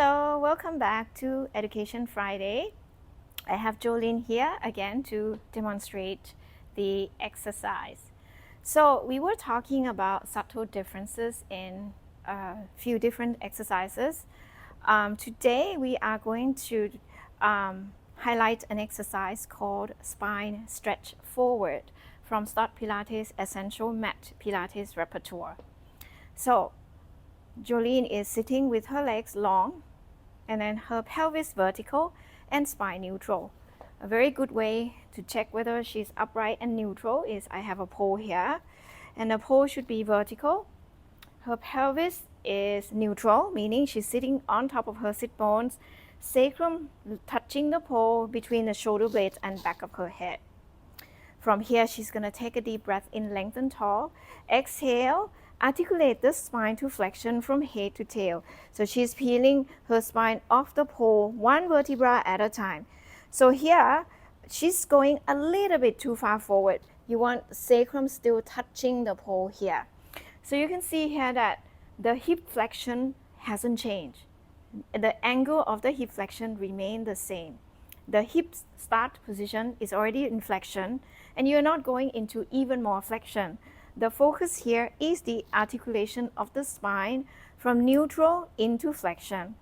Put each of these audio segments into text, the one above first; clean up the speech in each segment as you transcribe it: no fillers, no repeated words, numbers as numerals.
Hello, welcome back to Education Friday. I have Jolene here again to demonstrate the exercise. So we were talking about subtle differences in a few different exercises. Today we are going to highlight an exercise called spine stretch forward from Start Pilates Essential Mat Pilates Repertoire. So Jolene is sitting with her legs long and then her pelvis vertical and spine neutral. A very good way to check whether she's upright and neutral is I have a pole here, and the pole should be vertical. Her pelvis is neutral, meaning she's sitting on top of her sit bones, sacrum touching the pole between the shoulder blades and back of her head. From here, she's going to take a deep breath in, lengthen tall. Exhale, articulate the spine to flexion from head to tail. So she's peeling her spine off the pole, one vertebra at a time. So here, she's going a little bit too far forward. You want sacrum still touching the pole here. So you can see here that the hip flexion hasn't changed. The angle of the hip flexion remains the same. The hip start position is already in flexion, and you're not going into even more flexion. The focus here is the articulation of the spine from neutral into flexion.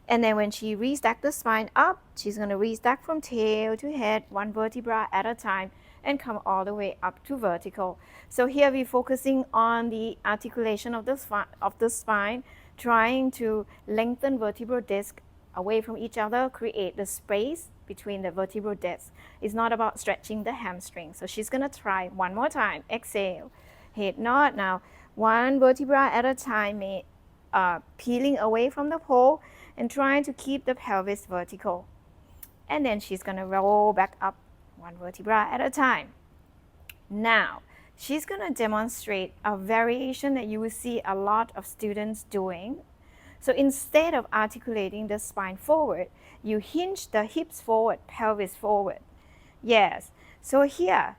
And then when she restack the spine up, she's going to restack from tail to head, one vertebra at a time, and come all the way up to vertical. So here we're focusing on the articulation of the spine, trying to lengthen vertebral disc away from each other, create the space between the vertebral discs. It's not about stretching the hamstring. So she's going to try one more time. Exhale, head nod. Now, one vertebra at a time, peeling away from the pole and trying to keep the pelvis vertical. And then she's going to roll back up one vertebra at a time. Now, she's going to demonstrate a variation that you will see a lot of students doing. So instead of articulating the spine forward, you hinge the hips forward, pelvis forward. Yes, so here,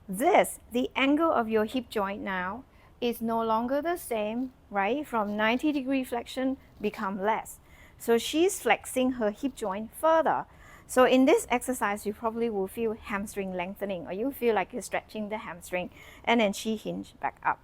the angle of your hip joint now is no longer the same, right? From 90-degree flexion become less. So she's flexing her hip joint further. So in this exercise, you probably will feel hamstring lengthening, or you feel like you're stretching the hamstring, and then she hinge back up.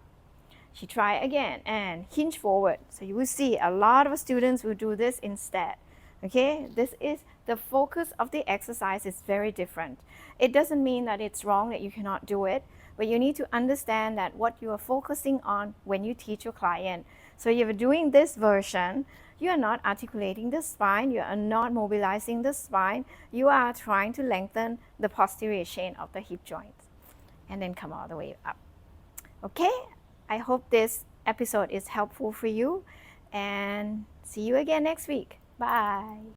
She try again and hinge forward. So you will see a lot of students will do this instead. Okay, this is the focus of the exercise is very different. It doesn't mean that it's wrong that you cannot do it, but you need to understand that what you are focusing on when you teach your client. So if you're doing this version, you are not articulating the spine, you are not mobilizing the spine, you are trying to lengthen the posterior chain of the hip joint and then come all the way up. Okay, I hope this episode is helpful for you, and see you again next week. Bye.